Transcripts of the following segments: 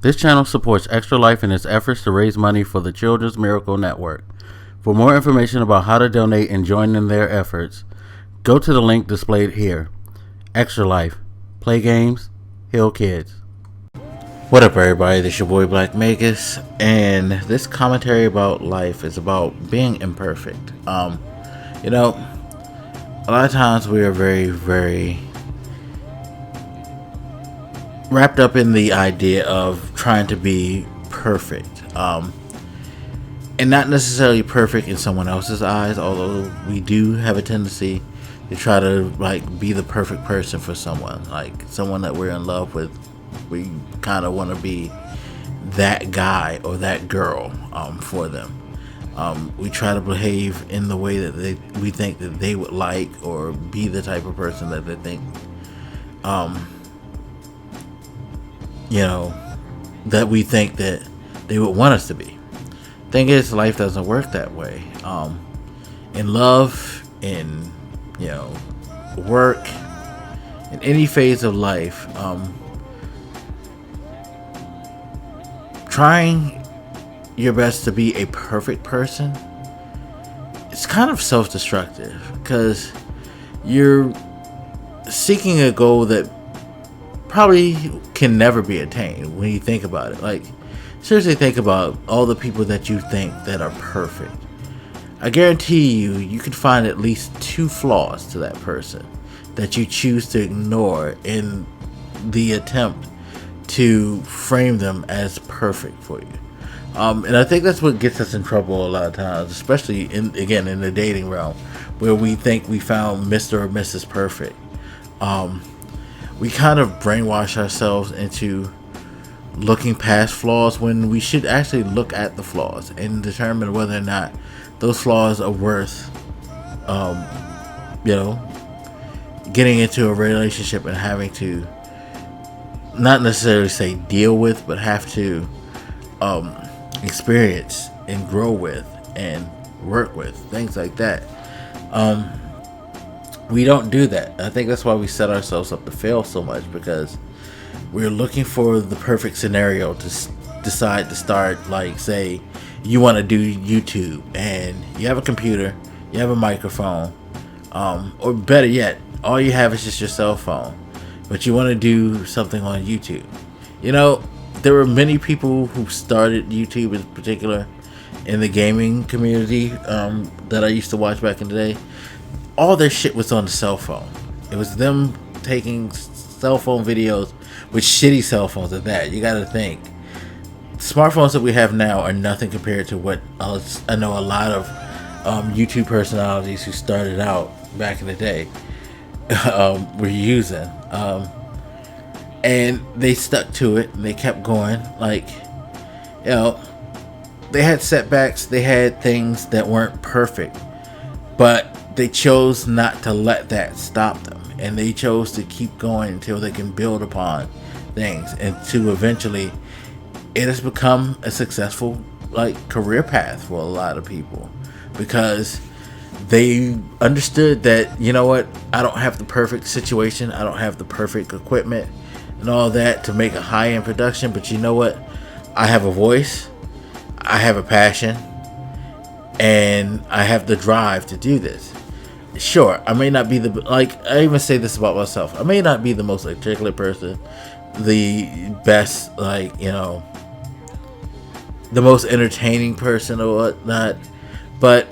This channel supports Extra Life in its efforts to raise money for the Children's Miracle Network. For more information about how to donate and join in their efforts, go to the link displayed here. Extra Life. Play games, heal kids. What up, everybody? This is your boy Black Magus, and this commentary about life is about being imperfect. A lot of times we are very wrapped up in the idea of trying to be perfect, and not necessarily perfect in someone else's eyes, although we do have a tendency to try to be the perfect person for someone, like someone that we're in love with. We kind of want to be that guy or that girl for them. We try to behave in the way that we think that they would like, or be the type of person that they think that we think that they would want us to be. Thing is, life doesn't work that way. In love, in work, in any phase of life, trying your best to be a perfect person, it's kind of self-destructive, because you're seeking a goal that probably can never be attained. When you think about it, seriously think about all the people that you think that are perfect. I guarantee you can find at least 2 flaws to that person that you choose to ignore in the attempt to frame them as perfect for you. And I think that's what gets us in trouble a lot of times, especially in the dating realm, where we think we found Mr. or Mrs. Perfect. We kind of brainwash ourselves into looking past flaws when we should actually look at the flaws and determine whether or not those flaws are worth getting into a relationship and having to not necessarily say deal with, but have to experience and grow with and work with, things like that. We don't do that. I think that's why we set ourselves up to fail so much, because we're looking for the perfect scenario to decide to start. Say you want to do YouTube, and you have a computer, you have a microphone, or better yet, all you have is just your cell phone, but you want to do something on YouTube. There were many people who started YouTube, in particular in the gaming community, that I used to watch back in the day. All their shit was on the cell phone. It was them taking cell phone videos with shitty cell phones at that. You gotta think, smartphones that we have now are nothing compared to what I know a lot of YouTube personalities who started out back in the day were using. And they stuck to it, and they kept going. They had setbacks, they had things that weren't perfect, but they chose not to let that stop them, and they chose to keep going until they can build upon things, and to eventually it has become a successful career path for a lot of people, because they understood that, I don't have the perfect situation, I don't have the perfect equipment and all that to make a high-end production, but you know what, I have a voice, I have a passion, and I have the drive to do this. Sure, I may not be I even say this about myself, I may not be the most articulate person, the best, the most entertaining person or whatnot, but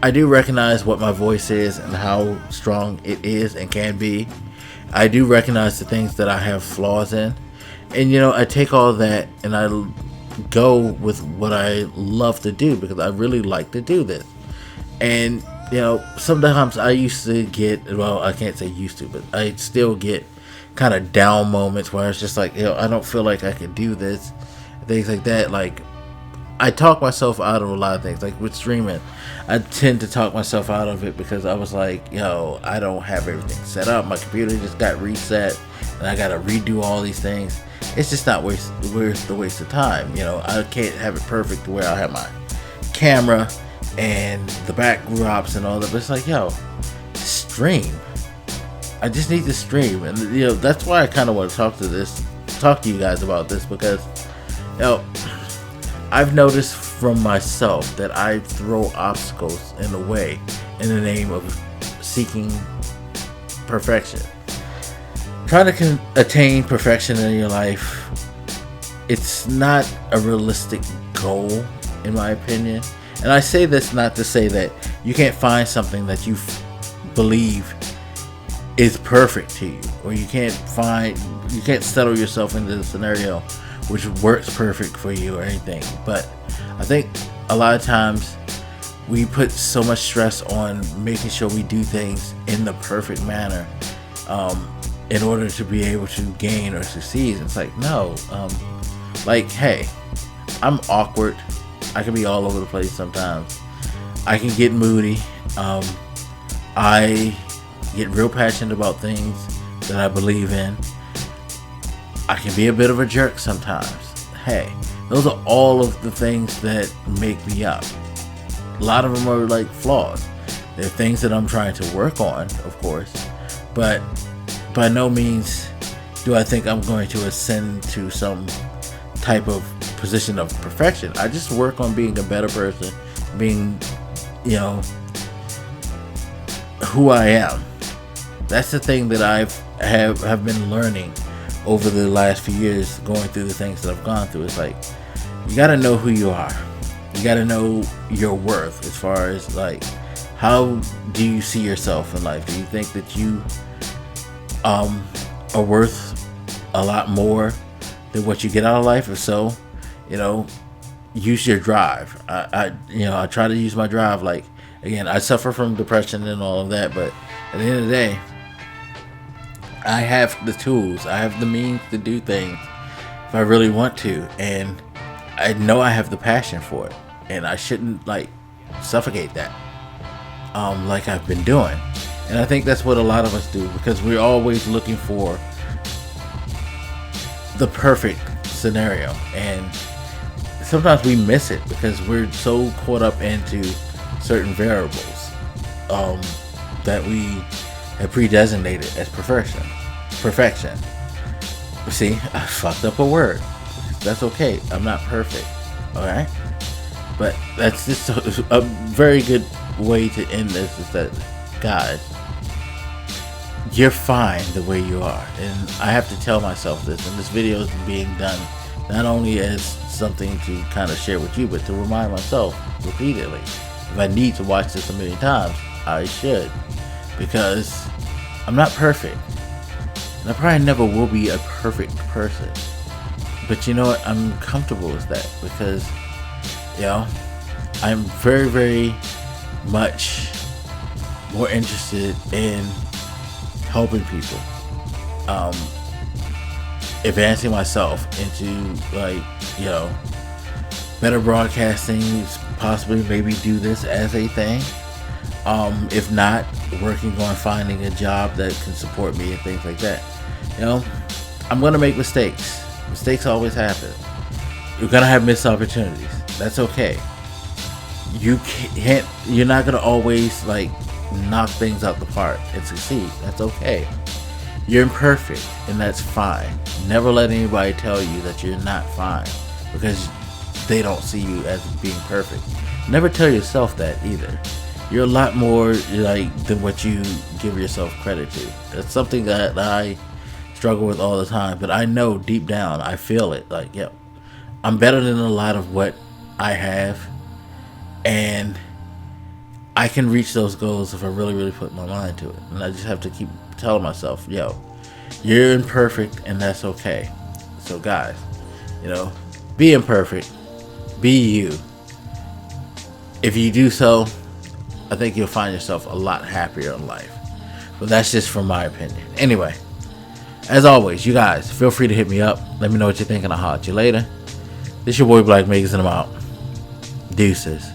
I do recognize what my voice is and how strong it is and can be. I do recognize the things that I have flaws in, and I take all that and I go with what I love to do, because I really like to do this. And sometimes I used to get, I can't say used to, but I still get kind of down moments where it's just I don't feel like I could do this, things like that. I talk myself out of a lot of things. With streaming, I tend to talk myself out of it, because I was I don't have everything set up. My computer just got reset, and I gotta redo all these things. It's just not worth the waste of time. I can't have it perfect where I have my camera and the backdrops and all that, but it's stream. I just need to stream, and that's why I kind of want to talk to you guys about this, because Now, I've noticed from myself that I throw obstacles in the way in the name of seeking perfection. Trying to attain perfection in your life, it's not a realistic goal, in my opinion. And I say this not to say that you can't find something that you believe is perfect to you, or you can't settle yourself into the scenario which works perfect for you or anything. But I think a lot of times we put so much stress on making sure we do things in the perfect manner in order to be able to gain or succeed. It's like, no, like, hey, I'm awkward. I can be all over the place sometimes. I can get moody. I get real passionate about things that I believe in. I can be a bit of a jerk sometimes. Hey, those are all of the things that make me up. A lot of them are like flaws. They're things that I'm trying to work on, of course, but by no means do I think I'm going to ascend to some type of position of perfection. I just work on being a better person, being, who I am. That's the thing that have been learning over the last few years, going through the things that I've gone through. It's like, you got to know who you are. You got to know your worth, as far as like, how do you see yourself in life? Do you think that you are worth a lot more than what you get out of life? If so, use your drive. I try to use my drive. Like, again, I suffer from depression and all of that, but at the end of the day, I have the tools, I have the means to do things if I really want to, and I know I have the passion for it, and I shouldn't like suffocate that like I've been doing. And I think that's what a lot of us do, because we're always looking for the perfect scenario, and sometimes we miss it because we're so caught up into certain variables that we have pre-designated as perfection. See, I fucked up a word. That's okay. I'm not perfect. Alright? But that's just a very good way to end this, is that, guys, you're fine the way you are. And I have to tell myself this, and this video is being done not only as something to kind of share with you, but to remind myself repeatedly. If I need to watch this a million times, I should, because I'm not perfect, and I probably never will be a perfect person. But you know what? I'm comfortable with that, because I'm very, very much more interested in helping people, advancing myself into better broadcasting, possibly maybe do this as a thing. If not, working on finding a job that can support me and things like that. I'm gonna make mistakes. Mistakes always happen. You're gonna have missed opportunities. That's okay. You're not gonna always knock things out the park and succeed. That's okay. You're imperfect, and that's fine. Never let anybody tell you that you're not fine, because they don't see you as being perfect. Never tell yourself that either. You're a lot more than what you give yourself credit to. That's something that I struggle with all the time, but I know deep down, I feel it. I'm better than a lot of what I have, and I can reach those goals if I really, really put my mind to it. And I just have to keep telling myself, you're imperfect, and that's okay. So guys, be imperfect, be you. If you do so, I think you'll find yourself a lot happier in life. But that's just from my opinion. Anyway, as always, you guys, feel free to hit me up. Let me know what you think, and I'll holler at you later. This your boy Black Megas, and I'm out. Deuces.